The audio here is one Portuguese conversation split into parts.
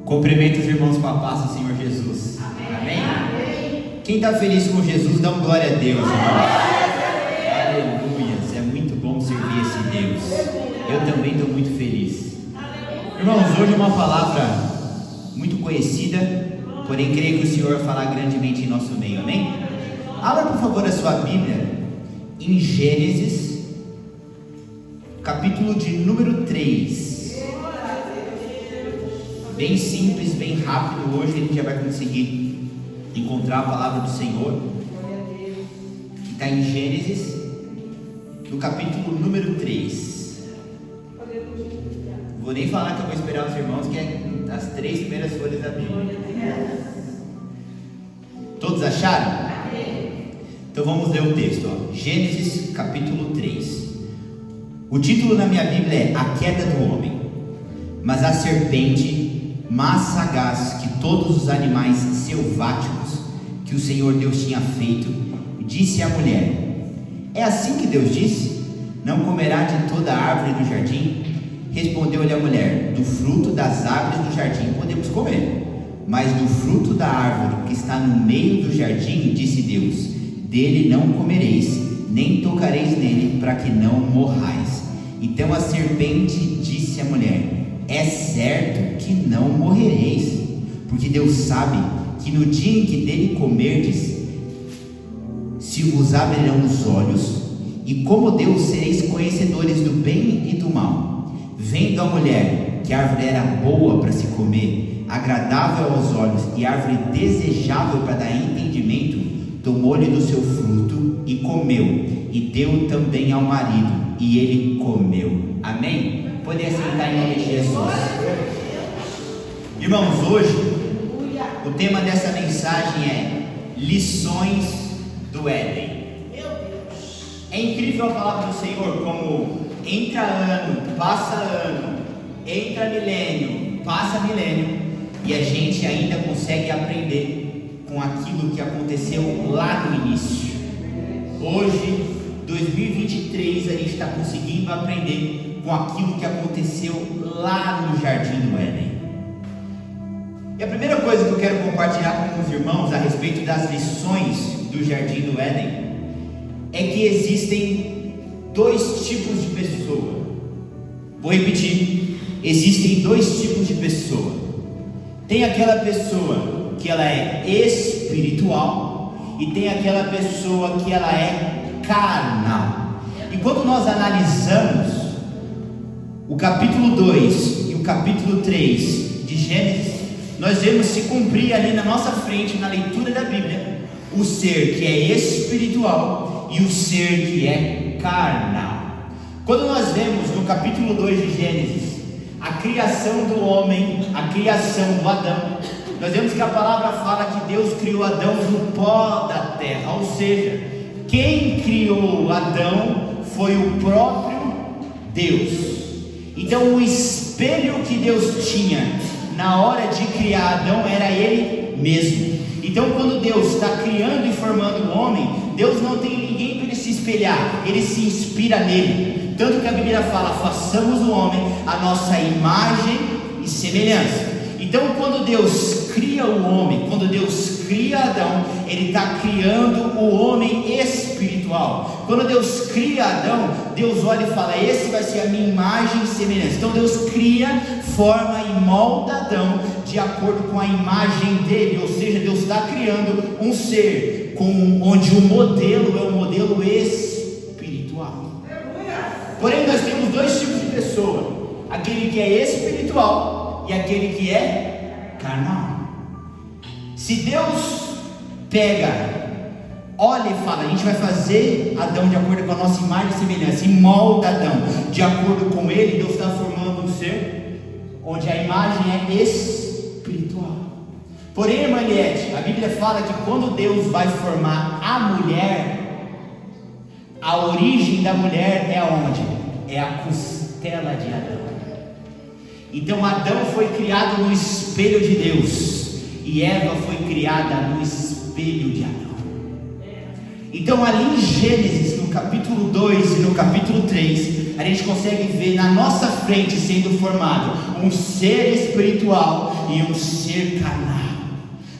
Cumprimento os irmãos com a paz do Senhor Jesus. Amém? Amém? Quem está feliz com Jesus, dá uma glória a Deus, Aleluia. É muito bom servir esse Deus. Eu também estou muito feliz. Irmãos, hoje é uma palavra muito conhecida, porém creio que o Senhor vai falar grandemente em nosso meio. Amém? Abra por favor a sua Bíblia em Gênesis, capítulo de número 3. Bem simples, bem rápido. Hoje a gente já vai conseguir encontrar a palavra do Senhor, que está em Gênesis, no capítulo número 3. Vou nem falar que eu vou esperar os irmãos, que é as 3 primeiras folhas da Bíblia. Todos acharam? Então vamos ler o texto, Gênesis capítulo 3. O título na minha Bíblia é A Queda do Homem. Mas a serpente, mais sagaz que todos os animais selváticos que o Senhor Deus tinha feito, disse à mulher: é assim que Deus disse? Não comerá de toda a árvore do jardim? Respondeu-lhe a mulher: do fruto das árvores do jardim podemos comer, mas do fruto da árvore que está no meio do jardim, disse Deus: dele não comereis, nem tocareis nele, para que não morrais. Então a serpente disse à mulher: é certo que não morrereis, porque Deus sabe que no dia em que dele comerdes, se vos abrirão os olhos, e como Deus sereis conhecedores do bem e do mal. Vendo a mulher que a árvore era boa para se comer, agradável aos olhos e árvore desejável para dar entendimento, tomou-lhe do seu fruto e comeu, e deu também ao marido, e ele comeu. Amém? Poder sentar em nome de Jesus. Irmãos, hoje o tema dessa mensagem é lições do Éden. É incrível a palavra do Senhor, como entra ano, passa ano, entra milênio, passa milênio, e a gente ainda consegue aprender com aquilo que aconteceu lá no início. Hoje, 2023, a gente está conseguindo aprender com aquilo que aconteceu lá no Jardim do Éden. E a primeira coisa que eu quero compartilhar com os irmãos a respeito das lições do Jardim do Éden é que existem 2 tipos de pessoa. Vou repetir: existem 2 tipos de pessoa. Tem aquela pessoa que ela é espiritual, e tem aquela pessoa que ela é carnal. E quando nós analisamos o capítulo 2 e o capítulo 3 de Gênesis, nós vemos se cumprir ali na nossa frente, na leitura da Bíblia, o ser que é espiritual e o ser que é carnal. Quando nós vemos no capítulo 2 de Gênesis a criação do homem, a criação do Adão, nós vemos que a palavra fala que Deus criou Adão do pó da terra, ou seja, quem criou Adão foi o próprio Deus. Então o espelho que Deus tinha na hora de criar Adão era Ele mesmo. Então quando Deus está criando e formando o homem, Deus não tem ninguém para ele se espelhar, Ele se inspira nele. Tanto que a Bíblia fala: façamos o homem a nossa imagem e semelhança. Então quando Deus cria o homem, quando Deus cria Adão, Ele está criando o homem espiritual. Quando Deus cria Adão, Deus olha e fala: esse vai ser a minha imagem e semelhança. Então Deus cria, forma e molda Adão de acordo com a imagem dele. Ou seja, Deus está criando um ser onde o modelo é o modelo espiritual. Porém nós temos 2 tipos de pessoa: aquele que é espiritual e aquele que é carnal. Se Deus pega, olha e fala: a gente vai fazer Adão de acordo com a nossa imagem e semelhança, e molda Adão de acordo com ele, Deus está formando um ser onde a imagem é espiritual. Porém, irmã Eliette, a Bíblia fala que quando Deus vai formar a mulher, a origem da mulher é onde? É a costela de Adão. Então Adão foi criado no espelho de Deus, e Eva foi criada no espelho de Adão. Então ali em Gênesis, no capítulo 2 e no capítulo 3, a gente consegue ver na nossa frente sendo formado um ser espiritual e um ser carnal.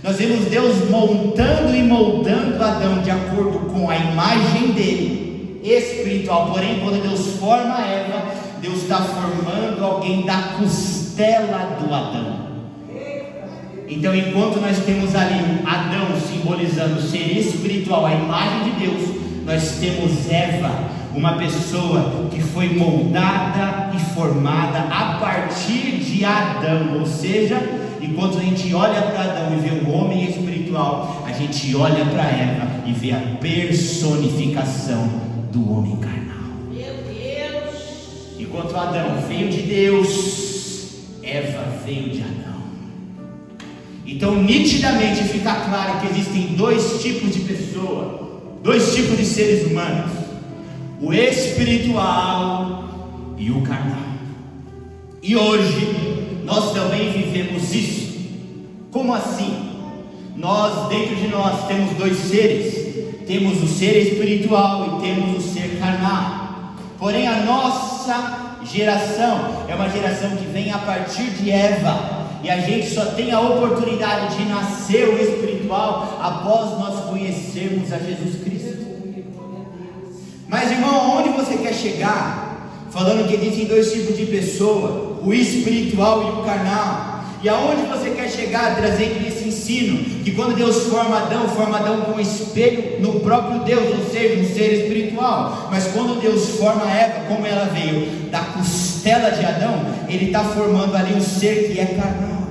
Nós vemos Deus montando e moldando Adão de acordo com a imagem dele, espiritual. Porém, quando Deus forma Eva, Deus está formando alguém da costela do Adão. Então, enquanto nós temos ali Adão simbolizando o ser espiritual, a imagem de Deus, nós temos Eva, uma pessoa que foi moldada e formada a partir de Adão. Ou seja, enquanto a gente olha para Adão e vê um homem espiritual, a gente olha para Eva e vê a personificação do homem carnal. Meu Deus! Enquanto Adão veio de Deus, Eva veio de Adão. Então, nitidamente fica claro que existem dois tipos de pessoa, dois tipos de seres humanos: o espiritual e o carnal. E hoje nós também vivemos isso. Como assim? Nós, dentro de nós, temos dois seres: temos o ser espiritual e temos o ser carnal. Porém, a nossa geração é uma geração que vem a partir de Eva, e a gente só tem a oportunidade de nascer o espiritual após nós conhecermos a Jesus Cristo. Mas, irmão, aonde você quer chegar? Falando que existem dois tipos de pessoa, o espiritual e o carnal. E aonde você quer chegar trazendo esse ensino? Que quando Deus forma Adão com um espelho no próprio Deus, ou seja, um ser espiritual. Mas quando Deus forma Eva, como ela veio da costela de Adão, Ele está formando ali um ser que é carnal.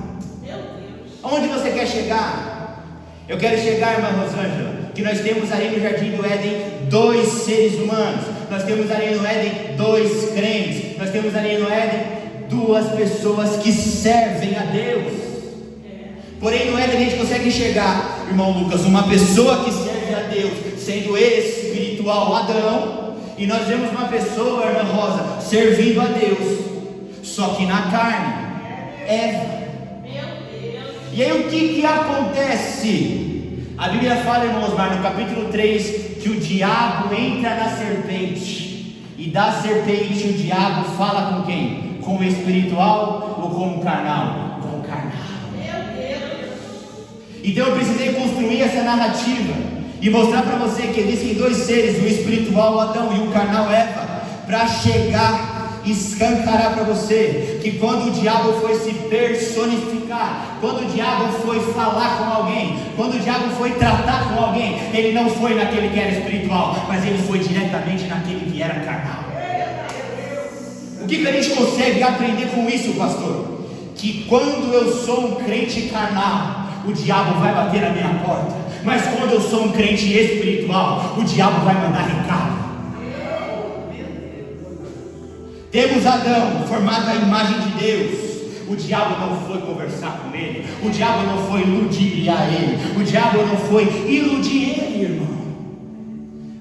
Meu Deus! Aonde você quer chegar? Eu quero chegar, irmã Rosângela, que nós temos ali no Jardim do Éden dois seres humanos. Nós temos ali no Éden dois crentes. Nós temos ali no Éden duas pessoas que servem a Deus. Porém, no Éden a gente consegue enxergar, irmão Lucas, uma pessoa que serve a Deus sendo espiritual, Adão, e nós vemos uma pessoa, irmã Rosa, servindo a Deus, só que na carne, Eva. E aí o que acontece? A Bíblia fala, irmão Osmar, no capítulo 3, que o diabo entra na serpente, e da serpente o diabo fala com quem? Com o espiritual ou com o carnal? Com o carnal. Meu Deus! Então eu precisei construir essa narrativa e mostrar para você que existem dois seres, o espiritual Adão e o carnal Eva, para chegar e escancarar para você que quando o diabo foi se personificar, quando o diabo foi falar com alguém, quando o diabo foi tratar com alguém, ele não foi naquele que era espiritual, mas ele foi diretamente naquele que era carnal. O que a gente consegue aprender com isso, pastor? Que quando eu sou um crente carnal, o diabo vai bater na minha porta. Mas quando eu sou um crente espiritual, o diabo vai mandar recado. Temos Adão, formado à imagem de Deus. O diabo não foi conversar com ele. O diabo não foi ludibriar ele. O diabo não foi iludir ele, irmão.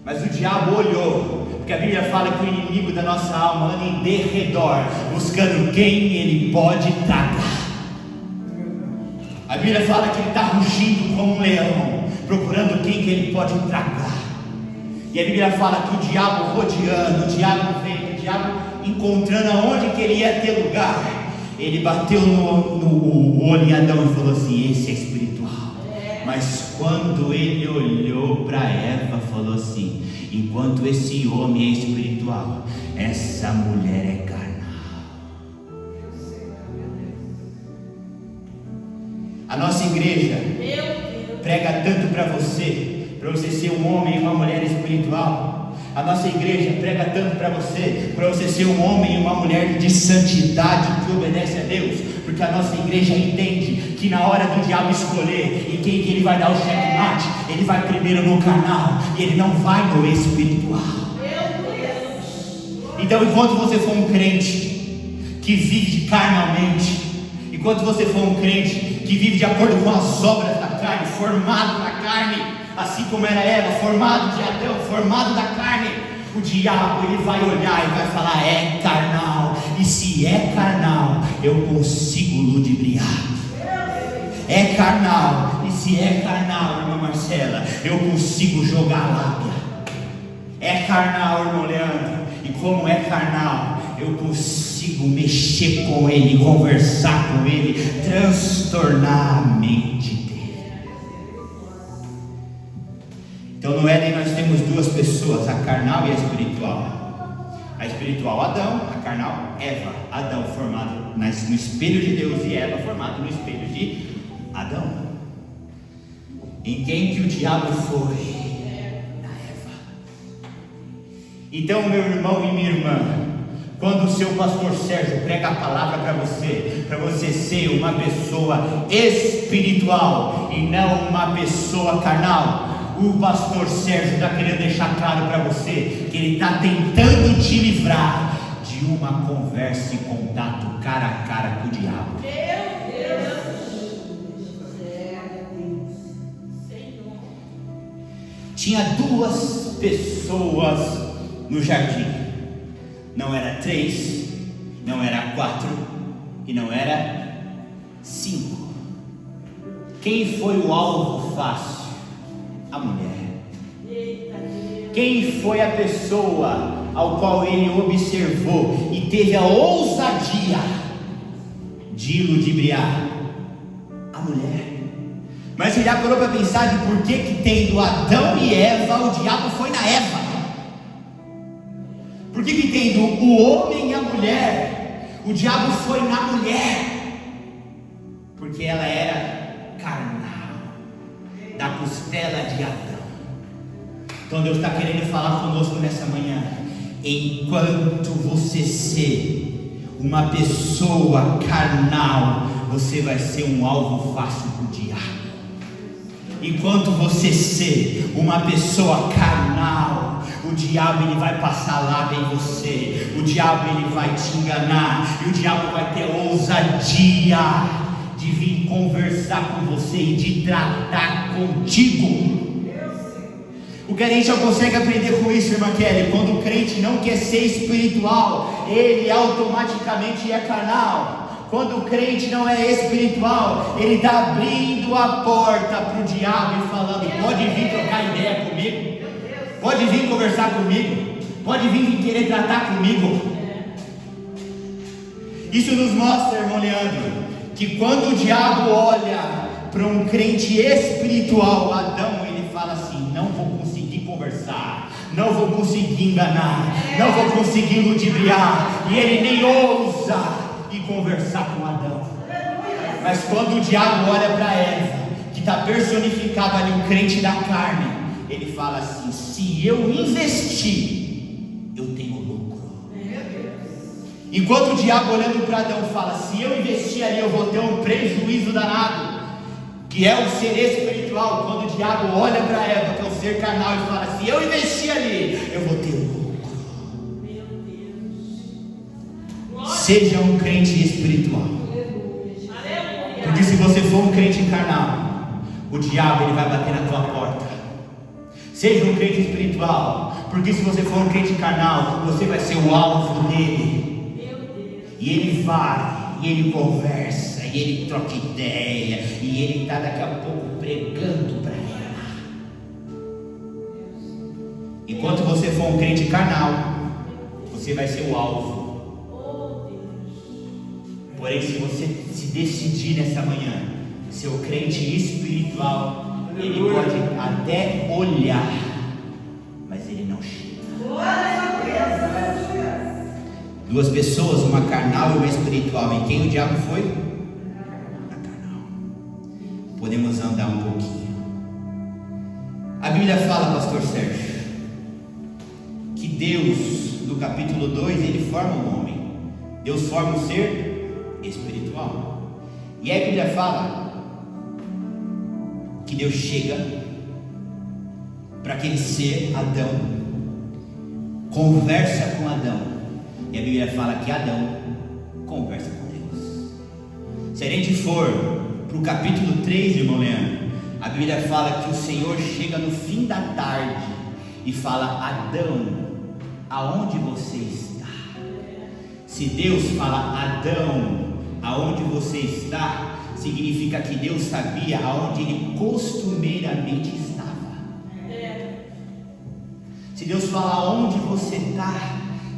Mas o diabo olhou, porque a Bíblia fala que o inimigo da nossa alma anda em derredor, buscando quem ele pode tragar. A Bíblia fala que ele está rugindo como um leão, procurando quem que ele pode tragar. E a Bíblia fala que o diabo rodeando, o diabo vendo, o diabo encontrando aonde que ele ia ter lugar, ele bateu no olho em Adão e falou assim: esse é espiritual. Mas quando ele olhou para Eva, falou assim: enquanto esse homem é espiritual, essa mulher é carnal. A nossa igreja prega tanto para você ser um homem e uma mulher espiritual. A nossa igreja prega tanto para você ser um homem e uma mulher de santidade que obedece a Deus, porque a nossa igreja entende que na hora do diabo escolher em quem que ele vai dar o checkmate, ele vai primeiro no carnal e ele não vai no espiritual. Então, enquanto você for um crente que vive carnalmente, enquanto você for um crente que vive de acordo com as obras da carne, formado na carne, assim como era Eva, formado de Adão, formado da carne, o diabo ele vai olhar e vai falar: é carnal. E se é carnal, eu consigo ludibriar. É carnal. E se é carnal, irmã Marcela, eu consigo jogar lábia. É carnal, irmão Leandro. E como é carnal, eu consigo mexer com ele, conversar com ele, transtornar a mente dele. Então no Éden nós temos duas pessoas, a carnal e a espiritual. A espiritual Adão, a carnal Eva. Adão formado no espelho de Deus e Eva formado no espelho de Adão. Em quem que o diabo foi? Então, meu irmão e minha irmã, quando o seu pastor Sérgio prega a palavra para você ser uma pessoa espiritual e não uma pessoa carnal, o pastor Sérgio está querendo deixar claro para você que ele está tentando te livrar de uma conversa e contato cara a cara com o diabo. Tinha duas pessoas no jardim, não era 3, não era 4 e não era 5. Quem foi o alvo fácil? A mulher. Quem foi a pessoa ao qual ele observou e teve a ousadia de ludibriar? A mulher. Mas você já parou para pensar de por que tendo Adão e Eva, o diabo foi na Eva? Por que tendo o homem e a mulher, o diabo foi na mulher? Porque ela era carnal, da costela de Adão. Então Deus está querendo falar conosco nessa manhã. Enquanto você ser uma pessoa carnal, você vai ser um alvo fácil para o diabo. Enquanto você ser uma pessoa carnal, o diabo ele vai passar lábia em você, o diabo ele vai te enganar, e o diabo vai ter ousadia de vir conversar com você e de tratar contigo. O crente só consegue aprender com isso, irmã Kelly, quando o crente não quer ser espiritual, ele automaticamente é carnal. Quando o crente não é espiritual, ele está abrindo a porta para o diabo e falando: pode vir trocar ideia comigo, pode vir conversar comigo, pode vir querer tratar comigo. Isso nos mostra, irmão Leandro, que quando o diabo olha para um crente espiritual, Adão, ele fala assim: não vou conseguir conversar, não vou conseguir enganar, não vou conseguir ludibriar, e ele nem ousa e conversar com Adão. Mas quando o diabo olha para Eva, que está personificado ali, um crente da carne, ele fala assim: se eu investir, eu tenho lucro. Enquanto o diabo olhando para Adão fala: se eu investir ali, eu vou ter um prejuízo danado, que é o ser espiritual. Quando o diabo olha para Eva, que é o ser carnal, e fala: se eu investir ali, eu vou ter lucro. Seja um crente espiritual, porque se você for um crente carnal, o diabo ele vai bater na tua porta. Seja um crente espiritual, porque se você for um crente carnal, você vai ser o alvo dele. E ele vai, e ele conversa, e ele troca ideia, e ele está daqui a pouco pregando para ela. Enquanto você for um crente carnal, você vai ser o alvo. Porém, se você se decidir nessa manhã ser o crente espiritual, ele pode até olhar, mas ele não chega. Duas pessoas, uma carnal e uma espiritual. Em quem o diabo foi? Na carnal. Podemos andar um pouquinho. A Bíblia fala, pastor Sérgio, que Deus, no capítulo 2, ele forma um homem. Deus forma um ser espiritual. E aí a Bíblia fala que Deus chega para aquele ser Adão, conversa com Adão, e a Bíblia fala que Adão conversa com Deus. Se a gente for para o capítulo 3, irmão Leandro, a Bíblia fala que o Senhor chega no fim da tarde e fala: Adão, aonde você está? Se Deus fala: Adão, aonde você está, significa que Deus sabia aonde ele costumeiramente estava. Se Deus fala onde você está,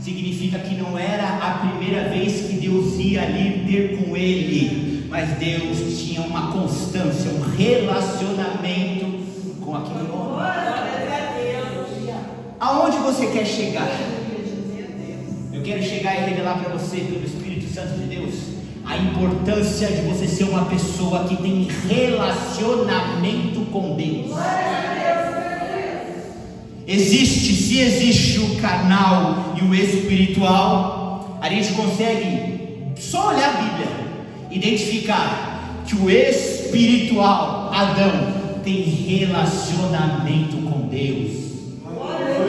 significa que não era a primeira vez que Deus ia ali ter com ele, mas Deus tinha uma constância, um relacionamento com aquele homem. Aonde você quer chegar? Eu quero chegar e revelar para você, pelo Espírito Santo de Deus, a importância de você ser uma pessoa que tem relacionamento com Deus. Se existe o carnal e o espiritual, a gente consegue, só olhar a Bíblia, identificar que o espiritual, Adão, tem relacionamento com Deus,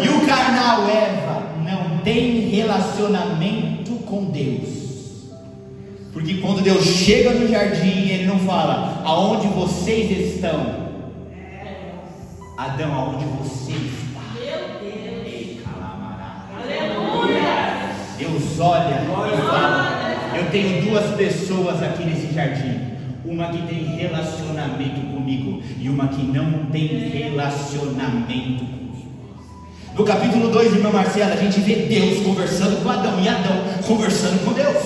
e o carnal, Eva, não tem relacionamento com Deus. Porque quando Deus chega no jardim, Ele não fala aonde vocês estão, Adão, aonde você está. Deus olha e fala: eu tenho duas pessoas aqui nesse jardim, uma que tem relacionamento comigo e uma que não tem relacionamento comigo. No capítulo 2, irmã Marcela, a gente vê Deus conversando com Adão e Adão conversando com Deus.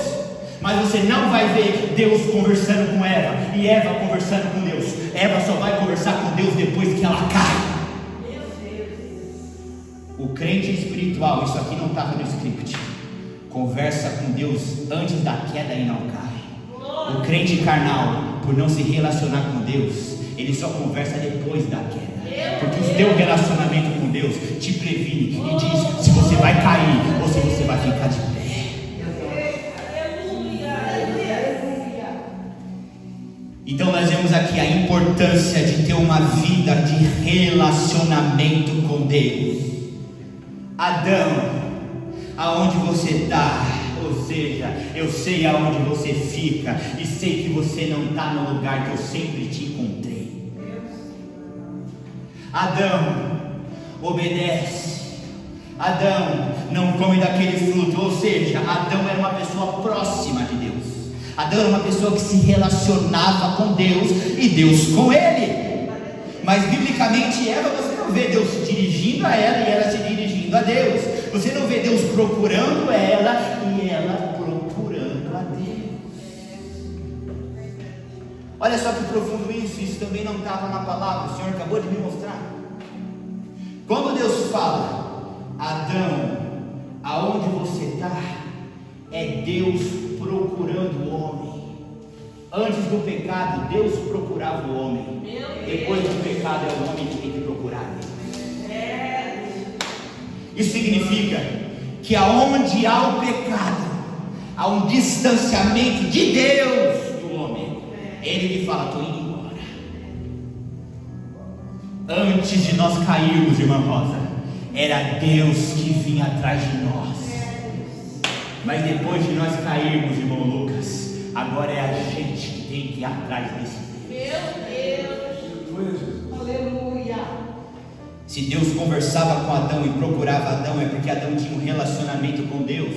Mas você não vai ver Deus conversando com Eva e Eva conversando com Deus. Eva só vai conversar com Deus depois que ela cai. O crente espiritual, isso aqui não estava no script, conversa com Deus antes da queda e não cai. O crente carnal, por não se relacionar com Deus, ele só conversa depois da queda, porque o teu relacionamento com Deus te previne e diz se você vai cair ou se você vai ficar de pé. Então nós vemos aqui a importância de ter uma vida de relacionamento com Deus. Adão, aonde você está? Ou seja, eu sei aonde você fica e sei que você não está no lugar que eu sempre te encontrei. Adão, obedece. Adão, não come daquele fruto. Ou seja, Adão era uma pessoa próxima de Deus. Adão era uma pessoa que se relacionava com Deus e Deus com ele. Mas biblicamente, Eva, você não vê Deus se dirigindo a ela e ela se dirigindo a Deus. Você não vê Deus procurando ela e ela procurando a Deus. Olha só que profundo isso também não estava na palavra, o Senhor acabou de me mostrar. Quando Deus fala: Adão, aonde você está? É Deus procurando o homem. Antes do pecado, Deus procurava o homem. Depois do pecado, é o homem que tem que procurar Deus. Isso significa que aonde há o pecado, há um distanciamento de Deus do homem. É Ele que fala: estou indo embora. Antes de nós cairmos, irmã Rosa, era Deus que vinha atrás de nós. Mas depois de nós cairmos, irmão Lucas, agora é a gente que tem que ir atrás desse Deus. Meu Deus, aleluia. Se Deus conversava com Adão e procurava Adão, é porque Adão tinha um relacionamento com Deus.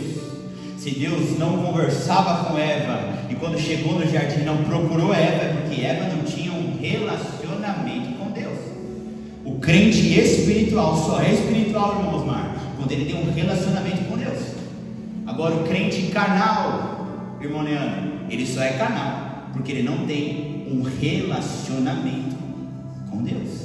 Se Deus não conversava com Eva e quando chegou no jardim não procurou Eva, é porque Eva não tinha um relacionamento com Deus. O crente espiritual só é espiritual, irmão Osmar, quando ele tem um relacionamento com Deus. Agora o crente carnal, irmão Leandro, ele só é carnal porque ele não tem um relacionamento com Deus.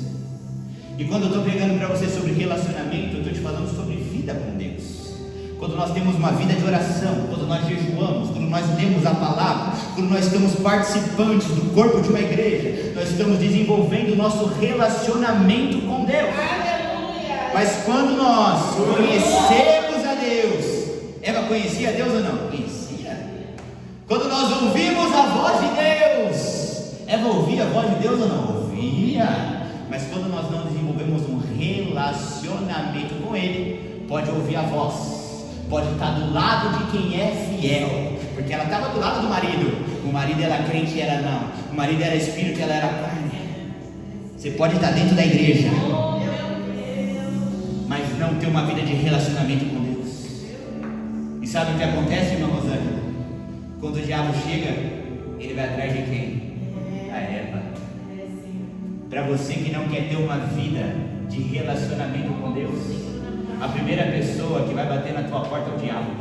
E quando eu estou pregando para você sobre relacionamento, eu estou te falando sobre vida com Deus. Quando nós temos uma vida de oração, quando nós jejuamos, quando nós lemos a palavra, quando nós estamos participantes do corpo de uma igreja, nós estamos desenvolvendo o nosso relacionamento com Deus. Aleluia. Mas quando nós conhecemos a Deus, Eva conhecia Deus ou não? Conhecia. Quando nós ouvimos a voz de Deus, Eva ouvia a voz de Deus ou não? Ouvia. Mas quando nós não desenvolvemos um relacionamento com Ele, pode ouvir a voz, pode estar do lado de quem é fiel, porque ela estava do lado do marido. O marido era crente e ela não. O marido era espírito e ela era carne. Você pode estar dentro da igreja, mas não ter uma vida de relacionamento com Deus. E sabe o que acontece, irmã Rosângela? Quando o diabo chega, ele vai atrás de quem? Da Eva. Para você que não quer ter uma vida de relacionamento com Deus, a primeira pessoa que vai bater na tua porta é o diabo.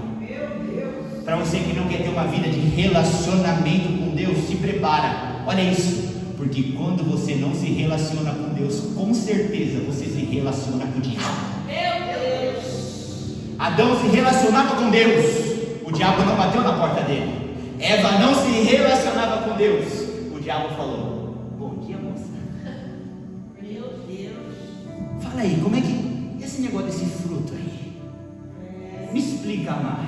Para você que não quer ter uma vida de relacionamento com Deus, se prepara. Olha isso, porque quando você não se relaciona com Deus, com certeza você se relaciona com o diabo. Adão se relacionava com Deus, o diabo não bateu na porta dele. Eva não se relacionava com Deus, o diabo falou: bom dia, moça. Meu Deus. Fala aí, como é que esse negócio desse fruto aí? Me explica mais.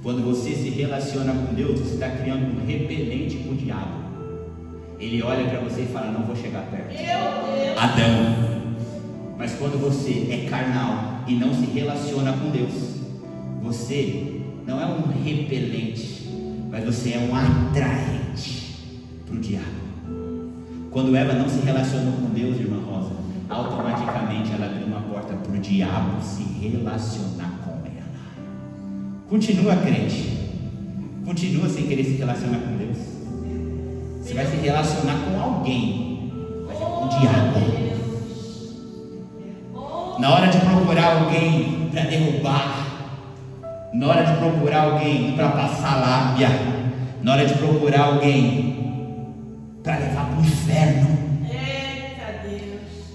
Quando você se relaciona com Deus, você está criando um repelente com o diabo. Ele olha para você e fala: não vou chegar perto. Adão. Mas quando você é carnal e não se relaciona com Deus, você não é um repelente, mas você é um atraente para o diabo. Quando Eva não se relacionou com Deus, irmã Rosa, automaticamente ela abriu uma porta para o diabo se relacionar com ela. Continua crente, continua sem querer se relacionar com Deus. Você vai se relacionar com alguém, mas é com o diabo. Na hora de procurar alguém para derrubar, na hora de procurar alguém para passar lábia, na hora de procurar alguém para levar para o inferno,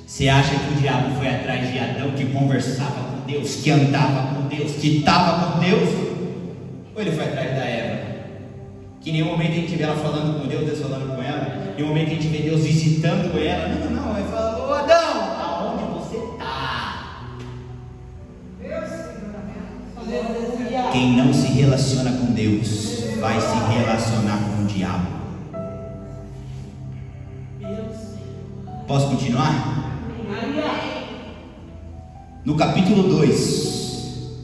você acha que o diabo foi atrás de Adão, que conversava com Deus, que andava com Deus, que estava com Deus? Ou ele foi atrás da Eva? Que em nenhum momento a gente vê ela falando com Deus, Deus falando com ela, em nenhum momento a gente vê Deus visitando ela. Não, ele falou: ô Adão, aonde você está? Quem não se relaciona com Deus vai se relacionar com o diabo. Posso continuar? No capítulo 2,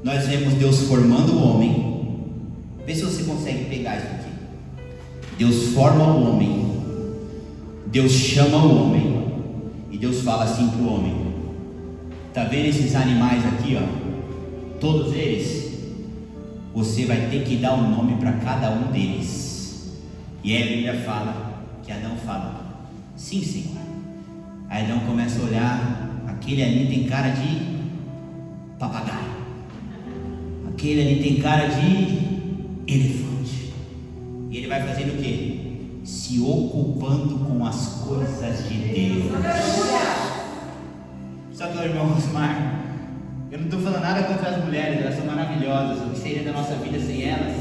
nós vemos Deus formando o homem. Vê se você consegue pegar isso aqui. Deus forma o homem, Deus chama o homem, e Deus fala assim para o homem: tá vendo esses animais aqui, ó? Todos eles, você vai ter que dar um nome para cada um deles. E aí a Bíblia fala que Adão fala: sim, Senhor. Aí Adão começa a olhar: aquele ali tem cara de papagaio, aquele ali tem cara de elefante. E ele vai fazendo o quê? Se ocupando com as coisas de Deus. Só que, irmão Osmar, eu não estou falando nada contra as mulheres, elas são maravilhosas. O que seria da nossa vida sem elas?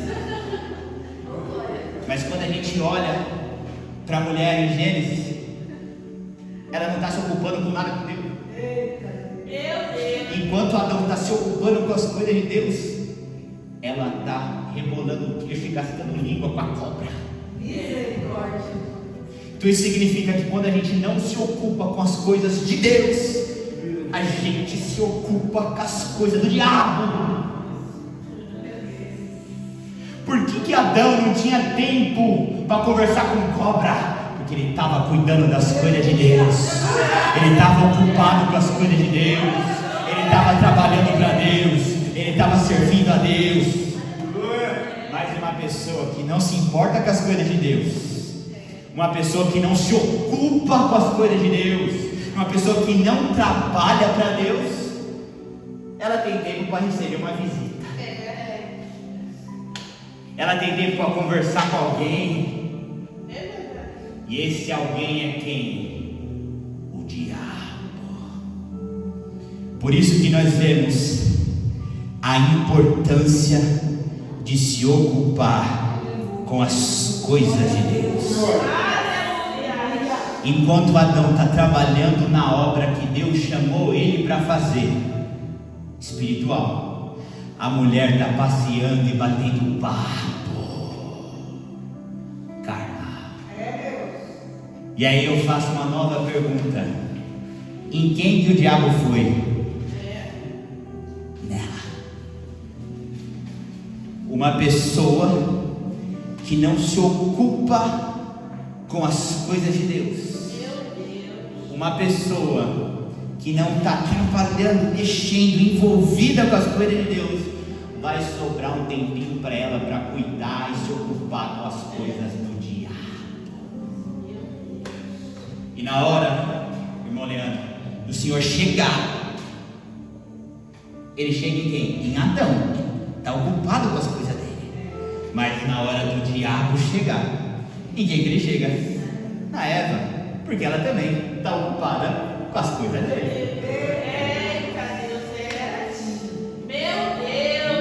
Mas quando a gente olha para a mulher em Gênesis, ela não está se ocupando com nada com Deus. Enquanto Adão está se ocupando com as coisas de Deus, ela está rebolando o queixo e gastando língua com a cobra. Misericórdia. Então isso significa que quando a gente não se ocupa com as coisas de Deus, a gente se ocupa com as coisas do diabo. Por que Adão não tinha tempo para conversar com cobra? Porque ele estava cuidando das coisas de Deus. Ele estava ocupado com as coisas de Deus. Ele estava trabalhando para Deus. Ele estava servindo a Deus. Mas uma pessoa que não se importa com as coisas de Deus, uma pessoa que não se ocupa com as coisas de Deus, uma pessoa que não trabalha para Deus, ela tem tempo para receber uma visita. Ela tem tempo para conversar com alguém. E esse alguém é quem? O diabo. Por isso que nós vemos a importância de se ocupar com as coisas de Deus. Enquanto Adão está trabalhando na obra que Deus chamou ele para fazer, espiritual, a mulher está passeando e batendo papo carnal. E aí eu faço uma nova pergunta: em quem que o diabo foi? Nela. Uma pessoa que não se ocupa com as coisas de Deus, uma pessoa que não está trabalhando, mexendo, envolvida com as coisas de Deus, vai sobrar um tempinho para ela para cuidar e se ocupar com as coisas do diabo. E na hora, irmão Leandro, do Senhor chegar Ele chega em quem? Em Adão. Está ocupado com as coisas dele. Mas na hora do diabo chegar, em quem que ele chega? Na Eva. Porque ela também está ocupada com as coisas dele.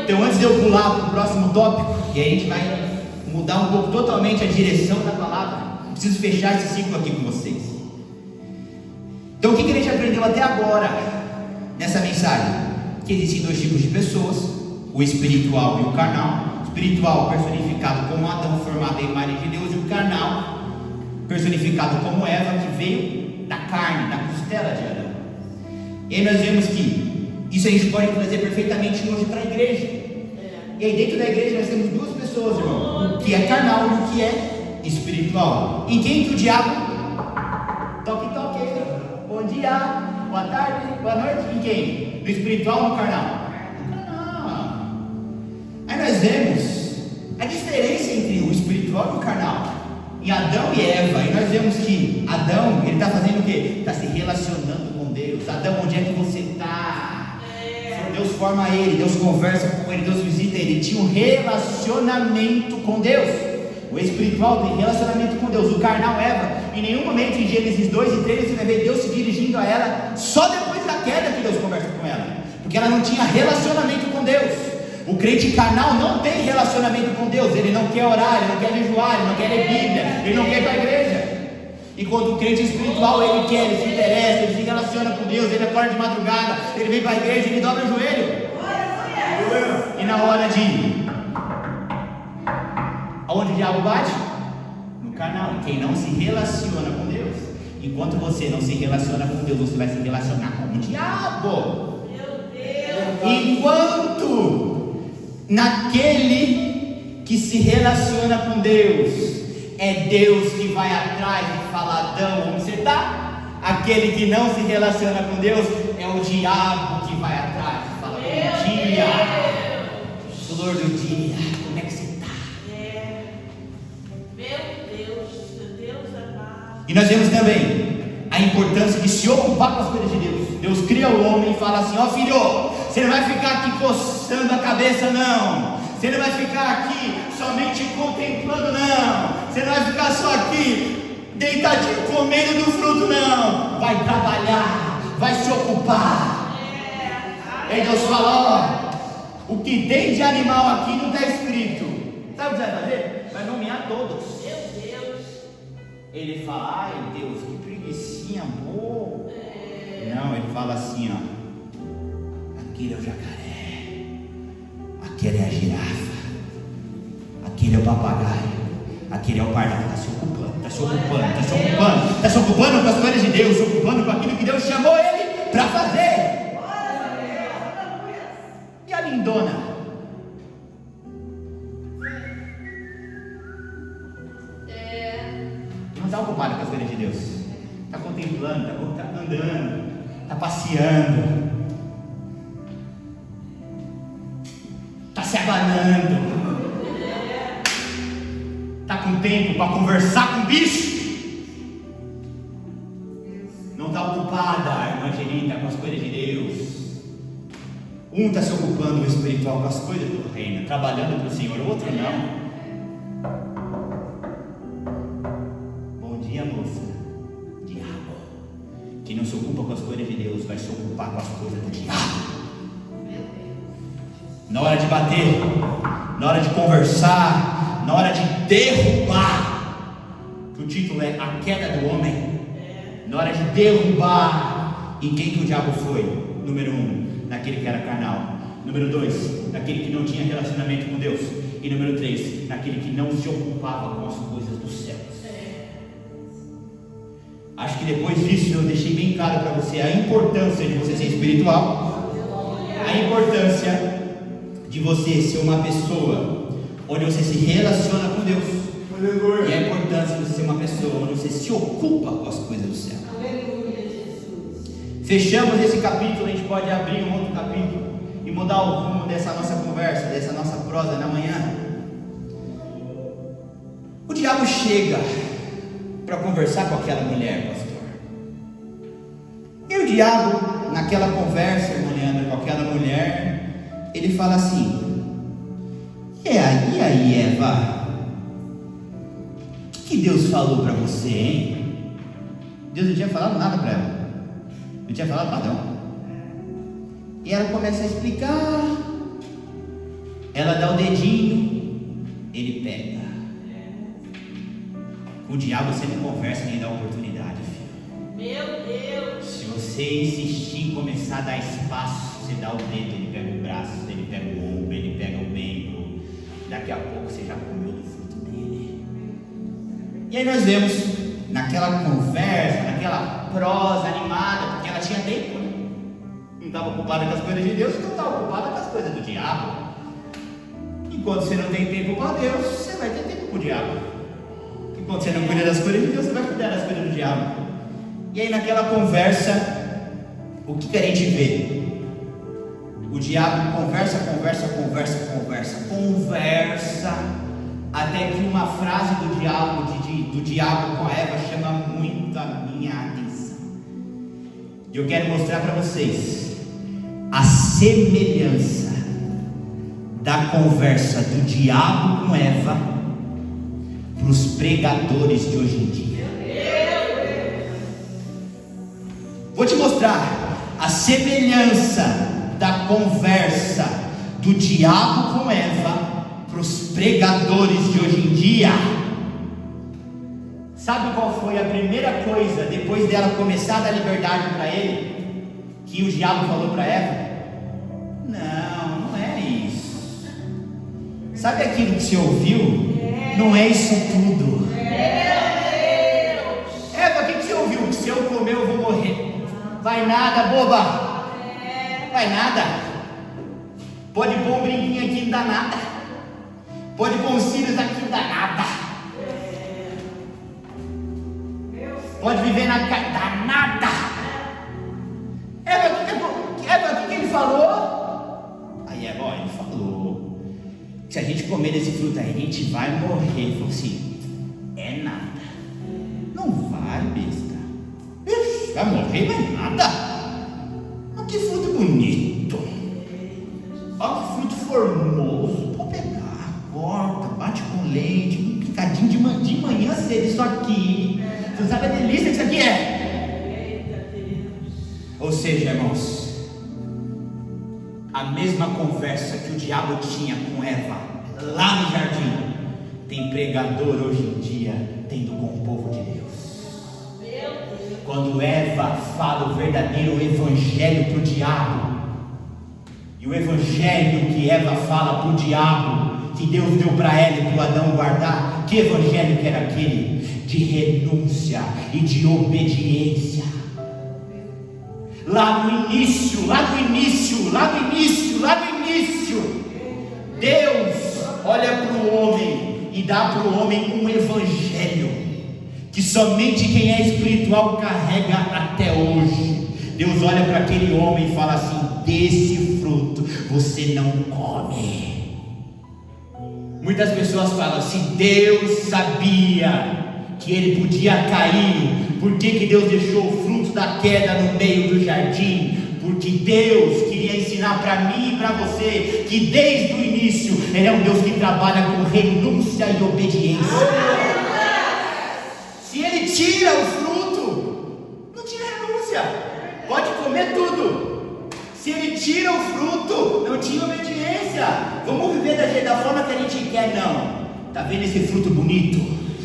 Então, antes de eu pular para o próximo tópico, e aí a gente vai mudar um pouco totalmente a direção da palavra, preciso fechar esse ciclo aqui com vocês. Então, o que a gente aprendeu até agora nessa mensagem? Que existem dois tipos de pessoas: o espiritual e o carnal. O espiritual personificado como Adão, formado à imagem de Deus, e o carnal personificado como Eva, que veio da carne, da costela de Adão. E aí nós vemos que isso a gente pode trazer perfeitamente hoje para a igreja. E aí dentro da igreja nós temos duas pessoas, irmão: o que é carnal e o que é espiritual. Em quem que o diabo toque, bom dia, boa tarde, boa noite? Em quem? No espiritual ou no carnal? Aí nós vemos a diferença entre o espiritual e o carnal em Adão e Eva. E nós vemos que Adão, ele está fazendo o quê? Está se relacionando com Deus. Adão, onde é que você está? Deus forma ele, Deus conversa com ele, Deus visita ele. Ele tinha um relacionamento com Deus. O espiritual tem relacionamento com Deus. O carnal, Eva, em nenhum momento em Gênesis 2 e 3 você vai ver Deus se dirigindo a ela. Só depois da queda que Deus conversa com ela, porque ela não tinha relacionamento com Deus. O crente carnal não tem relacionamento com Deus. Ele não quer orar, ele não quer jejuar, ele não quer ler Bíblia, ele não quer ir para a igreja. Enquanto o crente espiritual, ele quer, ele se interessa, ele se relaciona com Deus, ele acorda de madrugada, ele vem para a igreja, ele dobra o joelho. E na hora de... aonde o diabo bate? No carnal. Quem não se relaciona com Deus. Enquanto você não se relaciona com Deus, você vai se relacionar com o diabo. Meu Deus. Enquanto naquele que se relaciona com Deus, é Deus que vai atrás e fala: Adão, onde você está? Aquele que não se relaciona com Deus, é o diabo que vai atrás e fala: bom dia, flor do dia, como é que você está? E nós vemos também a importância de se ocupar com as coisas de Deus. Deus cria o homem e fala assim: ó filho, você não vai ficar aqui coçando a cabeça não. Você não vai ficar aqui somente contemplando não. Você não vai ficar só aqui deitadinho comendo do fruto não. Vai trabalhar, vai se ocupar. E aí Deus fala: ó, o que tem de animal aqui não está escrito. Sabe o que você vai fazer? Vai nomear todos. Ele fala: ai Deus, que preguicinha boa. Não, ele fala assim: ó, aquele é o jacaré, aquele é a girafa, aquele é o papagaio, aquele é o pardal. Está se ocupando, está se ocupando, está se ocupando, está se ocupando com as coisas de Deus, se ocupando com aquilo que Deus chamou ele para fazer. E a lindona? Não está ocupado com as coisas de Deus, está contemplando, está andando, está passeando, está se abanando, está com tempo para conversar com o bicho. Não está ocupada a irmã Angelita com as coisas de Deus. Um está se ocupando no espiritual com as coisas do reino, trabalhando para o Senhor, o outro não. Moça, diabo, quem não se ocupa com as coisas de Deus vai se ocupar com as coisas do diabo. Na hora de bater, na hora de conversar, na hora de derrubar, que o título é A Queda do Homem. Na hora de derrubar, em quem que o diabo foi? Número 1, naquele que era carnal. Número 2, naquele que não tinha relacionamento com Deus. E número 3, naquele que não se ocupava com as coisas do céu. Acho que depois disso eu deixei bem claro para você a importância de você ser espiritual, a importância de você ser uma pessoa onde você se relaciona com Deus, e a importância de você ser uma pessoa onde você se ocupa com as coisas do céu. Fechamos esse capítulo, a gente pode abrir um outro capítulo e mudar o rumo dessa nossa conversa, dessa nossa prosa na manhã. O diabo chega para conversar com aquela mulher, pastor. E o diabo, naquela conversa, irmã sonhando com aquela mulher, ele fala assim: e aí, Eva? O que Deus falou para você, hein? Deus não tinha falado nada para ela. Não tinha falado nada, não. E ela começa a explicar. Ela dá o dedinho, ele pega. Com o diabo você não conversa nem dá oportunidade, filho. Meu Deus! Se você insistir em começar a dar espaço, você dá o dedo, ele pega o braço, ele pega o ombro, ele pega o membro. Daqui a pouco você já comeu do fruto dele. E aí nós vemos naquela conversa, naquela prosa animada, porque ela tinha tempo, né? Não estava ocupada com as coisas de Deus, então estava ocupada com as coisas do diabo. Enquanto você não tem tempo para Deus, você vai ter tempo para o diabo. Enquanto você não cuida das coisas de Deus, você vai cuidar das coisas do diabo. E aí naquela conversa, o que a gente vê? O diabo conversa, até que uma frase do diabo com a Eva chama muito a minha atenção. E eu quero mostrar para vocês a semelhança da conversa do diabo com Eva para os pregadores de hoje em dia. Vou te mostrar a semelhança da conversa do diabo com Eva para os pregadores de hoje em dia. Sabe qual foi a primeira coisa depois dela começar a dar liberdade para ele, que o diabo falou para Eva? Não é isso. Sabe aquilo que você ouviu? Não é isso tudo. Eva, o que você ouviu? Que se eu comer eu vou morrer. Vai nada, boba. Vai nada. Pode pôr um brinquinho aqui, não dá nada. Pode pôr uns cílios aqui, não dá nada. Pode viver na casa, dá nada. Eva, o que ele falou? Aí Eva, ele falou: se a gente comer desse fruto aí, a gente vai morrer. Ele falou assim: é nada. Não vai, besta. Ixi, vai morrer, mas nada. Olha que fruto bonito. Olha que fruto formoso. Pode pegar, corta, bate com leite, um picadinho de manhã cedo. Isso aqui, você não sabe a delícia que isso aqui é. Ou seja, irmãos, a mesma conversa que o diabo tinha com Eva lá no jardim, tem pregador hoje em dia tendo com o povo de Deus. Quando Eva fala o verdadeiro evangelho para o diabo, e o evangelho que Eva fala para o diabo, que Deus deu para ela e para o Adão guardar, que evangelho que era aquele? De renúncia e de obediência. Lá no início, Deus olha para o homem e dá para o homem um evangelho que somente quem é espiritual carrega até hoje. Deus olha para aquele homem e fala assim: desse fruto você não come. Muitas pessoas falam: se Deus sabia que ele podia cair, por que Deus deixou o fruto da queda no meio do jardim? Porque Deus queria ensinar para mim e para você que desde o início Ele é um Deus que trabalha com renúncia e obediência. Se Ele tira o fruto, não tira renúncia, pode comer tudo. Se Ele tira o fruto, não tinha obediência. Vamos viver da forma que a gente quer, não. Está vendo esse fruto bonito?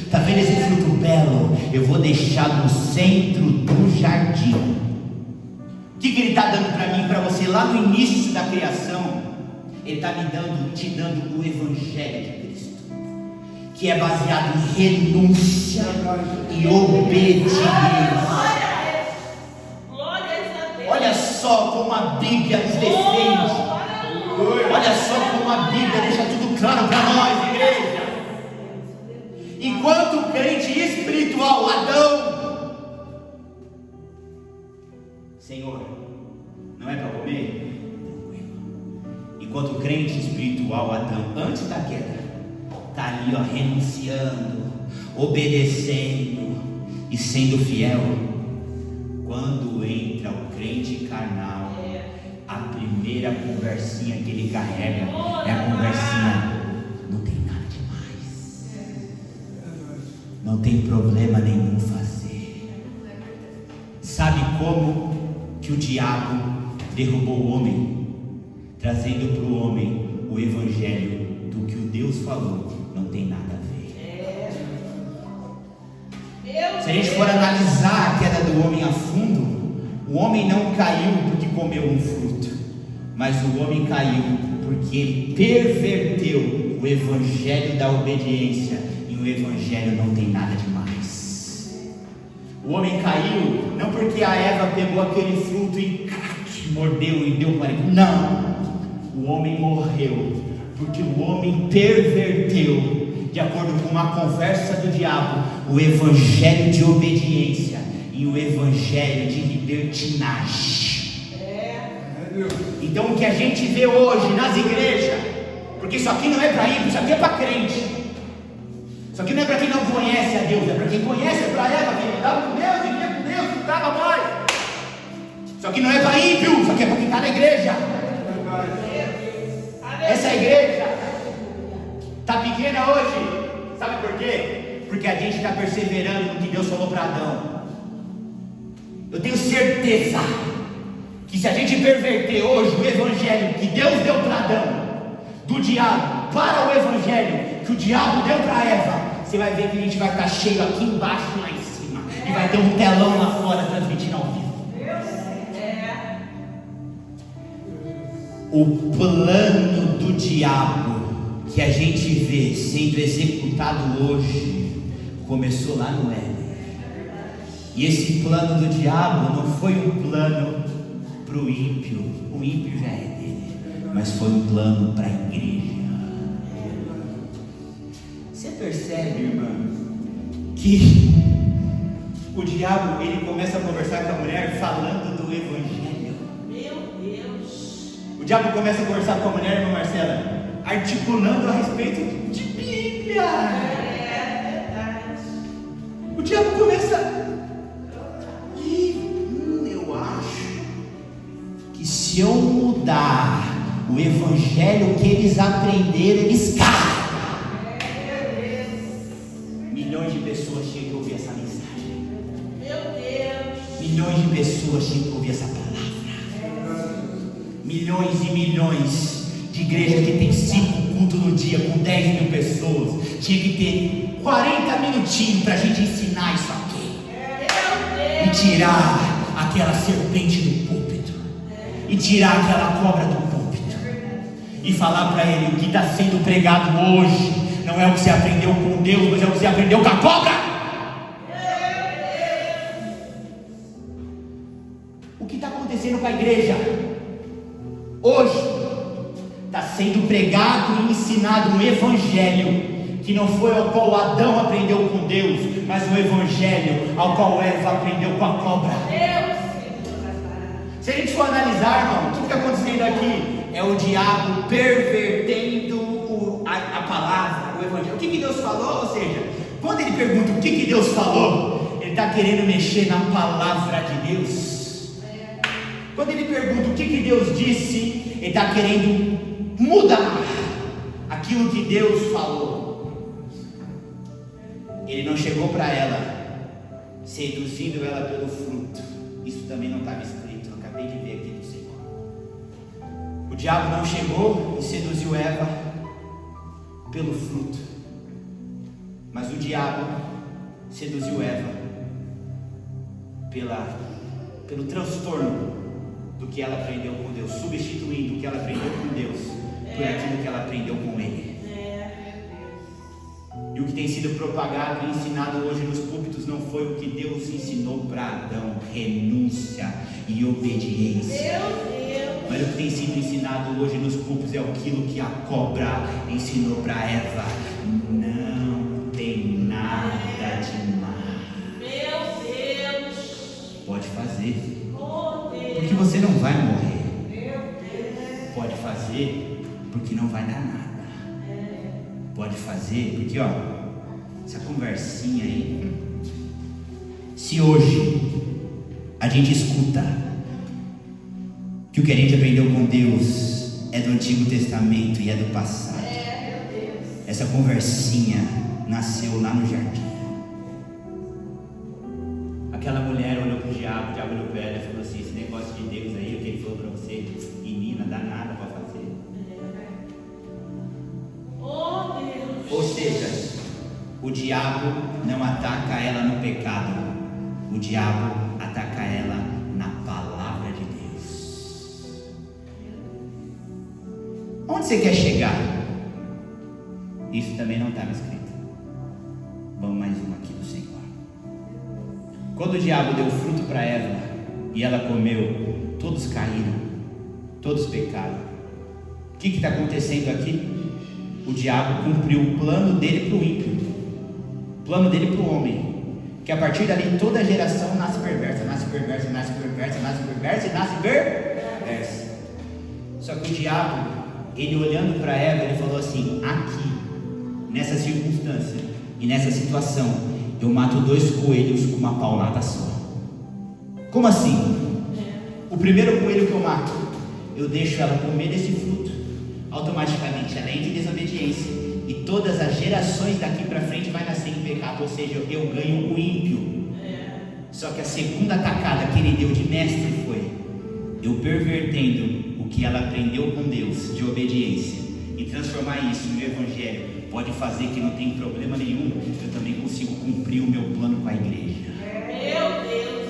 Está vendo esse fruto belo? Eu vou deixar no centro do jardim. O que Ele está dando para mim e para você lá no início da criação? Ele está te dando o Evangelho de Cristo, que é baseado em renúncia e obediência. Olha só como a Bíblia nos defende. Olha só como a Bíblia deixa tudo claro para nós, igreja. Enquanto o crente espiritual, Adão, Senhor, não é para comer? Enquanto o crente espiritual, Adão, antes da queda, está ali renunciando, obedecendo e sendo fiel. Quando entra o crente carnal, a primeira conversinha que ele carrega é a conversinha: não tem nada demais, não tem problema nenhum fazer. Sabe como que o diabo derrubou o homem? Trazendo para o homem o evangelho do que o Deus falou não tem nada a ver. Se a gente for analisar a queda do homem a fundo, o homem não caiu porque comeu um fruto, mas o homem caiu porque ele perverteu o evangelho da obediência, e o evangelho não tem nada demais. O homem caiu não porque a Eva pegou aquele fruto e mordeu e deu para ele. Não, o homem morreu porque o homem perverteu, de acordo com uma conversa do diabo, o evangelho de obediência e o evangelho de libertinagem. Então o que a gente vê hoje nas igrejas, porque isso aqui não é para ir, isso aqui é para crente, isso aqui não é para quem não conhece a Deus, é para quem conhece, é para Eva, quem andava com Deus, vivia com Deus, não estava mais. Isso aqui não é para ímpio, isso aqui é para quem está na igreja. Essa igreja está pequena hoje, sabe por quê? Porque a gente está perseverando no que Deus falou para Adão. Eu tenho certeza que se a gente perverter hoje o evangelho que Deus deu para Adão, do diabo para o evangelho que o diabo deu para Eva, você vai ver que a gente vai estar cheio aqui embaixo e lá em cima, e vai ter um telão lá fora transmitindo ao vivo. O plano do diabo que a gente vê sendo executado hoje começou lá no Éden. E esse plano do diabo não foi um plano para o ímpio já é dele, mas foi um plano para a igreja. Você percebe, irmão, que o diabo ele começa a conversar com a mulher falando do evangelho. Meu Deus! O diabo começa a conversar com a mulher, irmã Marcela, articulando a respeito de Bíblia. É verdade. O diabo começa. Eu acho que se eu mudar o evangelho que eles aprenderam, eles caem. Milhões de pessoas tinham que ouvir essa mensagem. Meu Deus. Milhões de pessoas tinham que ouvir essa palavra. Milhões e milhões de igrejas que tem 5 cultos no dia com 10 mil pessoas, tinha que ter 40 minutinhos para a gente ensinar isso aqui e tirar aquela serpente do púlpito e tirar aquela cobra do púlpito e falar para ele: o que está sendo pregado hoje não é o que você aprendeu com Deus, mas é o que você aprendeu com a cobra. O que está acontecendo com a igreja hoje? Está sendo pregado e ensinado um evangelho que não foi ao qual Adão aprendeu com Deus, mas o evangelho ao qual Eva aprendeu com a cobra. Se a gente for analisar, irmão, o que está acontecendo aqui? É o diabo pervertendo a palavra, o evangelho. O que Deus falou? Ou seja, quando ele pergunta o que Deus falou, ele está querendo mexer na palavra de Deus. Quando ele pergunta o que Deus disse, ele está querendo mudar aquilo que Deus falou. Ele não chegou para ela seduzindo ela pelo fruto. Isso também não estava escrito, eu acabei de ver aqui do Senhor. O diabo não chegou e seduziu Eva pelo fruto, mas o diabo seduziu Eva pelo transtorno do que ela aprendeu com Deus, substituindo o que ela aprendeu com Deus por aquilo que ela aprendeu com Ele. E o que tem sido propagado e ensinado hoje nos púlpitos não foi o que Deus ensinou para Adão: renúncia e obediência. Mas o que tem sido ensinado hoje nos púlpitos é aquilo que a cobra ensinou para Eva: não tem nada demais. Meu Deus! Pode fazer, porque você não vai morrer. Pode fazer, porque não vai dar nada. Pode fazer, porque essa conversinha aí, se hoje a gente escuta que que o que a gente aprendeu com Deus é do Antigo Testamento e é do passado. Essa conversinha nasceu lá no jardim. Aquela mulher olhou para o diabo olhou para ela e falou assim: esse negócio de Deus aí, o que ele falou para você, menina, dá nada para fazer. Oh, Deus. Ou seja, o diabo não ataca ela no pecado, o diabo ataca ela na palavra de Deus. Onde você quer chegar? Isso também não estava escrito. Vamos mais uma aqui do Senhor. Quando o diabo deu fruto para Eva e ela comeu, todos caíram, todos pecaram. O que está acontecendo aqui? O diabo cumpriu o plano dele para o ímpio, o plano dele para o homem, que a partir dali toda geração nasce perversa, nasce perversa, nasce perversa, nasce perversa e nasce perversa. Só que o diabo, ele olhando para Eva, ele falou assim: aqui, nessa circunstância e nessa situação, eu mato 2 coelhos com uma paulada só. Como assim? O primeiro coelho que eu mato, eu deixo ela comer desse fruto, automaticamente ela entra em desobediência e todas as gerações daqui para frente vai nascer em pecado, ou seja, eu ganho o ímpio. Só que a segunda atacada que ele deu de mestre foi: eu pervertendo o que ela aprendeu com Deus de obediência e transformar isso no evangelho, pode fazer que não tem problema nenhum, eu também consigo cumprir o meu plano com a igreja. Meu Deus.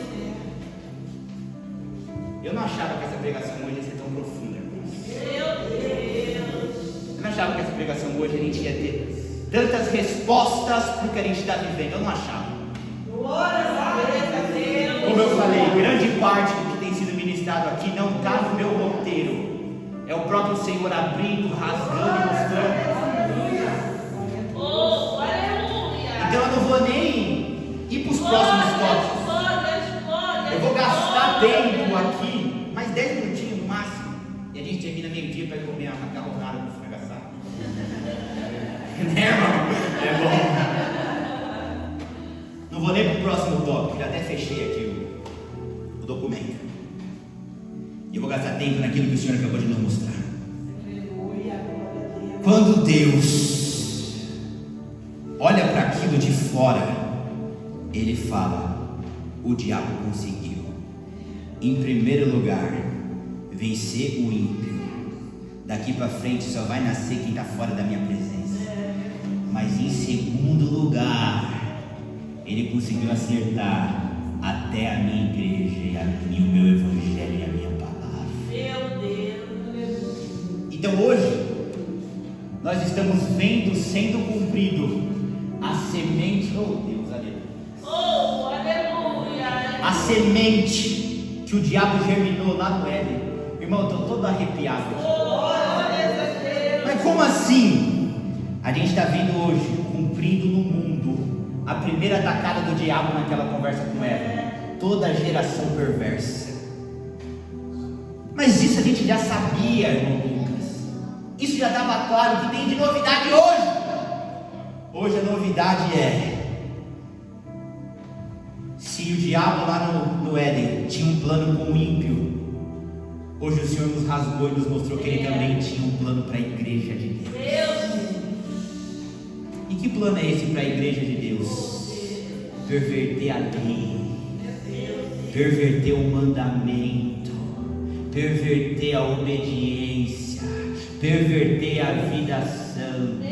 Eu não achava que essa pregação hoje ia ser tão profunda, irmãos. Meu Deus. Eu não achava que essa pregação hoje a gente ia ter tantas respostas para o que a gente está vivendo. Eu não achava. Glória a Deus. Como eu falei, grande parte do que tem sido ministrado aqui não está no meu roteiro. É o próprio Senhor abrindo, rasgando e mostrando. Oh, aleluia. Então eu não vou nem ir para os próximos tópicos. Eu vou gastar tempo aqui, mais 10 minutinhos no máximo. E a gente termina meio-dia para comer a macarronada com frango assado. Né, irmão? É bom. Não vou nem para o próximo tópico, já até fechei aqui o documento. E eu vou gastar tempo naquilo que o Senhor acabou de nos mostrar. Quando Deus olha para aquilo de fora, Ele fala: o diabo conseguiu, em primeiro lugar, vencer o ímpio. Daqui para frente só vai nascer quem está fora da minha presença. Mas em segundo lugar, Ele conseguiu acertar até a minha igreja e o meu evangelho e a minha palavra. Meu Deus. Então hoje nós estamos vendo sendo cumprido a semente, oh Deus, aleluia. Oh, aleluia. A semente que o diabo germinou lá no Éden. Irmão, eu estou todo arrepiado aqui. Mas como assim? A gente está vendo hoje, cumprindo no mundo, a primeira atacada do diabo naquela conversa com Eva. Toda a geração perversa. Mas isso a gente já sabia, irmão Lucas. Isso já estava claro. O que tem de novidade hoje? Hoje a novidade é: se o diabo lá no Éden tinha um plano com o ímpio, hoje o Senhor nos rasgou e nos mostrou que Ele também tinha um plano para a igreja de Deus. E que plano é esse para a igreja de Deus? Perverter a lei, perverter o mandamento, perverter a obediência, perverter a vida santa,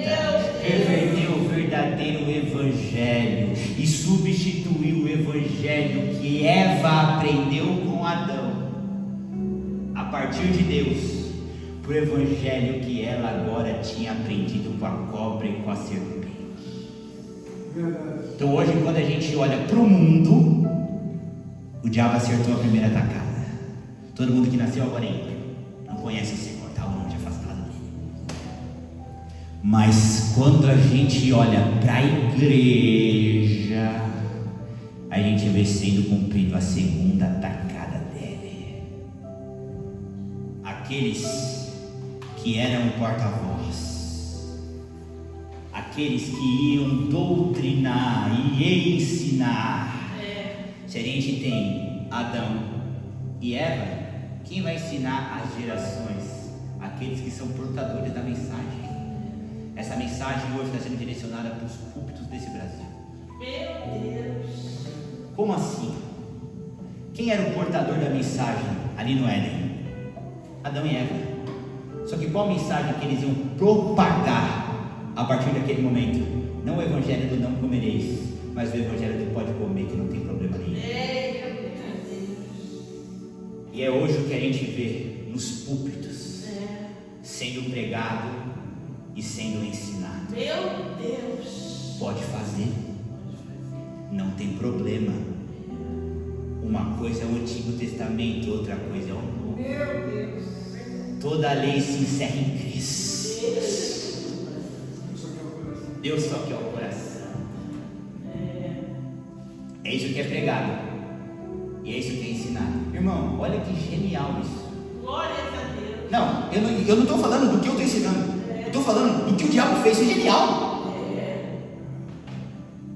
perverter o verdadeiro evangelho e substituir o evangelho que Eva aprendeu com Adão a partir de Deus por evangelho que ela agora tinha aprendido com a cobra e com a serpente. Então hoje, quando a gente olha para o mundo, o diabo acertou a primeira atacada. Todo mundo que nasceu agora não conhece o Senhor, está longe, afastado dele. Mas quando a gente olha para a igreja, a gente vê sendo cumprido a segunda atacada dele. Aqueles que eram porta-voz, aqueles que iam doutrinar e ensinar. Se a gente tem Adão e Eva, Quem vai ensinar as gerações? Aqueles que são portadores da mensagem. Essa mensagem hoje está sendo direcionada para os púlpitos desse Brasil. Meu Deus. Como assim? Quem era o portador da mensagem ali no Éden? Adão e Eva. Só que qual mensagem que eles iam propagar a partir daquele momento? Não o evangelho do não comereis, mas o evangelho do pode comer, que não tem problema nenhum. E é hoje o que a gente vê nos púlpitos, sendo pregado e sendo ensinado. Meu Deus. Pode fazer, não tem problema. Uma coisa é o Antigo Testamento, outra coisa é o Novo. Meu Deus. Toda a lei se encerra em Cristo. Deus só quer o coração. É isso que é pregado. E é isso que é ensinado. Irmão, olha que genial isso. Glórias a Deus. Não, eu não estou falando do que eu estou ensinando. Eu estou falando do que o diabo fez. Foi genial.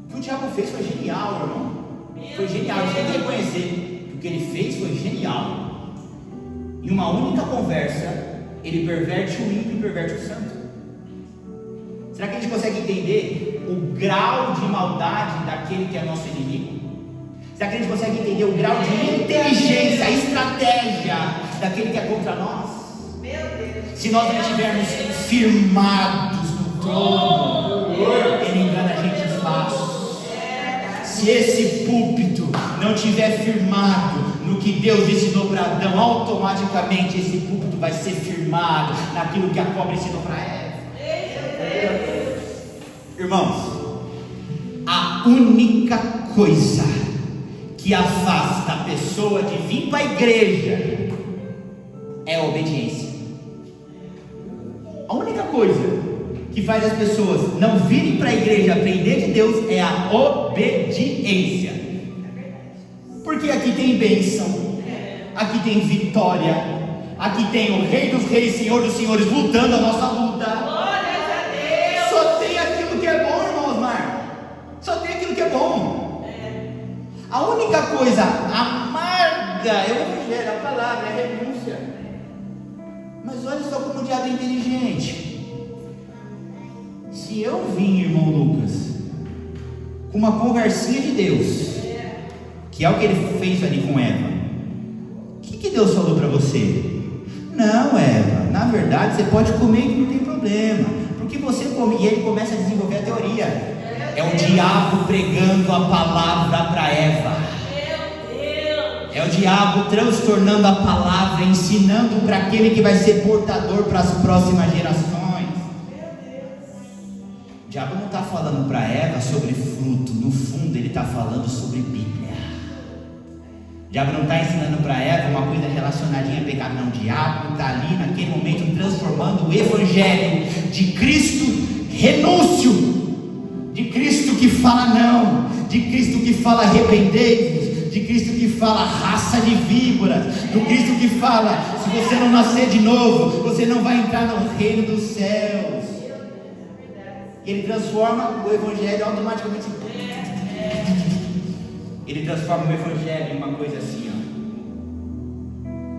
O que o diabo fez foi genial, irmão. Foi genial. A gente tem que reconhecer que o que ele fez foi genial. Em uma única conversa, ele perverte o ímpio e perverte o santo. Será que a gente consegue entender o grau de maldade daquele que é nosso inimigo? Será que a gente consegue entender o grau de inteligência, a estratégia daquele que é contra nós? Meu Deus. Se nós não estivermos firmados no trono, ele engana a gente fácil. Se esse púlpito não estiver firmado no que Deus ensinou para Adão, automaticamente esse púlpito vai ser firmado naquilo que a cobra ensinou para Eva. Irmãos, a única coisa que afasta a pessoa de vir para a igreja é a obediência. A única coisa que faz as pessoas não virem para a igreja aprender de Deus é a obediência. Porque aqui tem bênção, aqui tem vitória, aqui tem o Rei dos Reis, Senhor dos Senhores lutando a nossa luta. Glórias a Deus. Só tem aquilo que é bom, irmão Osmar. Só tem aquilo que é bom. A única coisa amarga é o evangelho, a palavra, é a renúncia. Mas olha só como o diabo é inteligente. Se eu vim, irmão Lucas, com uma conversinha de Deus, que é o que ele fez ali com Eva, o que Deus falou para você? Não, Eva, na verdade você pode comer que não tem problema, porque você come. E ele começa a desenvolver a teoria. É o diabo pregando a palavra para Eva. É o diabo transtornando a palavra, ensinando para aquele que vai ser portador para as próximas gerações. O diabo não está falando para Eva sobre fruto, no fundo ele está falando sobre Bíblia. O diabo não está ensinando para Eva uma coisa relacionadinha a pecado, não. O diabo está ali naquele momento transformando o evangelho de Cristo renúncio, de Cristo que fala não, de Cristo que fala arrependei-vos, de Cristo que fala raça de víboras, do Cristo que fala se você não nascer de novo, você não vai entrar no reino dos céus. E ele transforma o evangelho automaticamente. Ele transforma o evangelho em uma coisa assim, ó.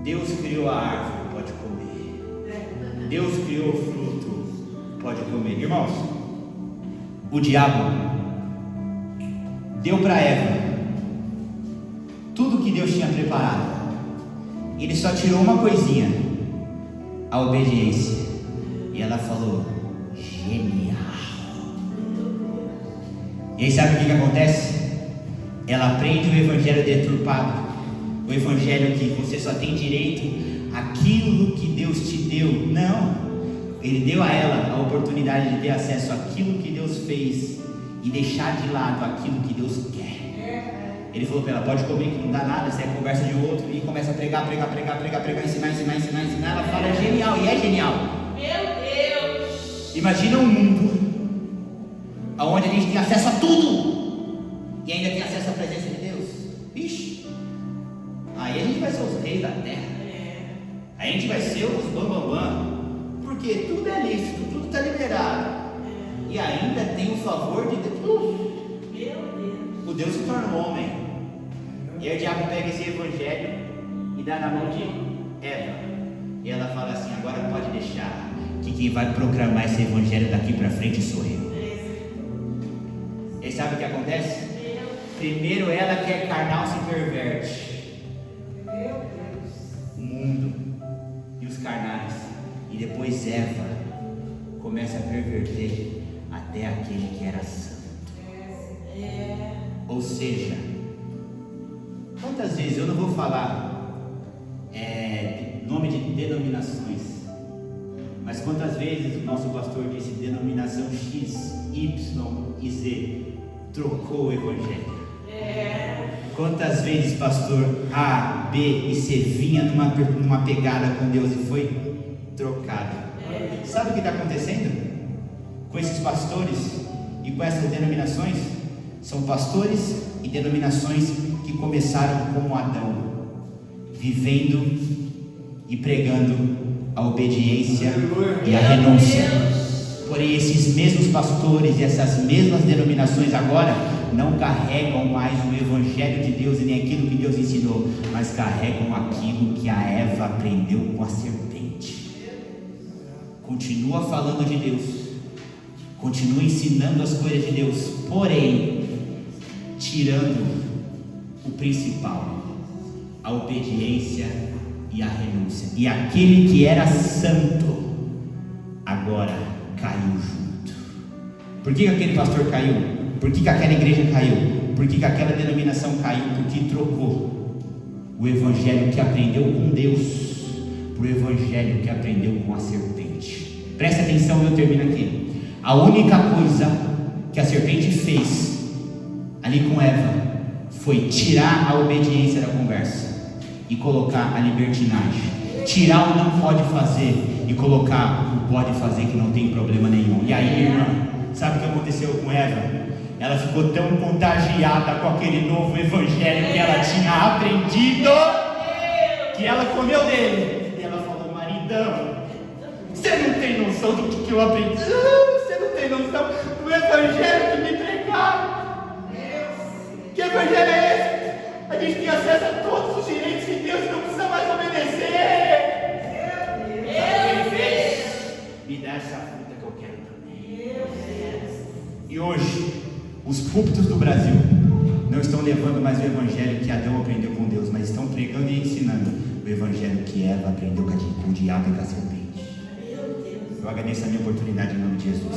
Deus criou a árvore, pode comer. Deus criou o fruto, pode comer. Irmãos, o diabo deu para Eva tudo que Deus tinha preparado. Ele só tirou uma coisinha, a obediência. E ela falou: genial. E aí sabe o que acontece? Ela aprende o evangelho deturpado, o evangelho que você só tem direito àquilo que Deus te deu. Não, Ele deu a ela a oportunidade de ter acesso àquilo que Deus fez e deixar de lado aquilo que Deus quer. Ele falou para ela: pode comer que não dá nada, isso é conversa de outro. E começa a pregar, ensinar. Ela fala: é genial, e é genial. Meu Deus. Imagina um mundo onde a gente tem acesso a tudo e ainda tem acesso à presença de Deus. Vixe, aí a gente vai ser os reis da terra. Aí a gente vai ser os bambambam, porque tudo é lícito, tudo está liberado. E ainda tem o favor de Deus. Meu Deus. O Deus se torna um homem. E aí o diabo pega esse evangelho e dá na mão de Eva. E ela fala assim: agora pode deixar, que quem vai proclamar esse evangelho daqui para frente sou eu. E sabe o que acontece? Primeiro ela, que é carnal, se perverte. O mundo e os carnais. E depois Eva começa a perverter até aquele que era santo. Ou seja, quantas vezes, eu não vou falar nome de denominações, mas quantas vezes o nosso pastor disse denominação X, Y e Z trocou o evangelho? Quantas vezes pastor A, B e C vinha numa pegada com Deus e foi trocado? Sabe o que está acontecendo com esses pastores e com essas denominações? São pastores e denominações que começaram como Adão, vivendo e pregando a obediência e a renúncia. Porém, esses mesmos pastores e essas mesmas denominações agora não carregam mais o evangelho de Deus e nem aquilo que Deus ensinou, mas carregam aquilo que a Eva aprendeu com a serpente. Continua falando de Deus, continua ensinando as coisas de Deus, porém tirando o principal, a obediência e a renúncia. E aquele que era santo agora caiu junto. Por que aquele pastor caiu? Por que aquela igreja caiu? Por que aquela denominação caiu? Porque trocou o evangelho que aprendeu com Deus para o evangelho que aprendeu com a serpente. Preste atenção, eu termino aqui. A única coisa que a serpente fez ali com Eva foi tirar a obediência da conversa e colocar a libertinagem, tirar o não pode fazer e colocar o pode fazer, que não tem problema nenhum. E aí, irmã, sabe o que aconteceu com Eva? Ela ficou tão contagiada com aquele novo evangelho que ela tinha aprendido, que ela comeu dele. E ela falou: maridão, você não tem noção do que eu aprendi? Você não tem noção do evangelho que me pregaram? Que evangelho é esse? A gente tem acesso a todos os direitos de Deus e não precisa mais obedecer. Sabe o que ele fez? Me dá essa fruta que eu quero também. E hoje, os púlpitos do Brasil não estão levando mais o evangelho que Adão aprendeu com Deus, mas estão pregando e ensinando o evangelho que Eva aprendeu com o diabo e com a serpente. Eu agradeço a minha oportunidade em nome de Jesus.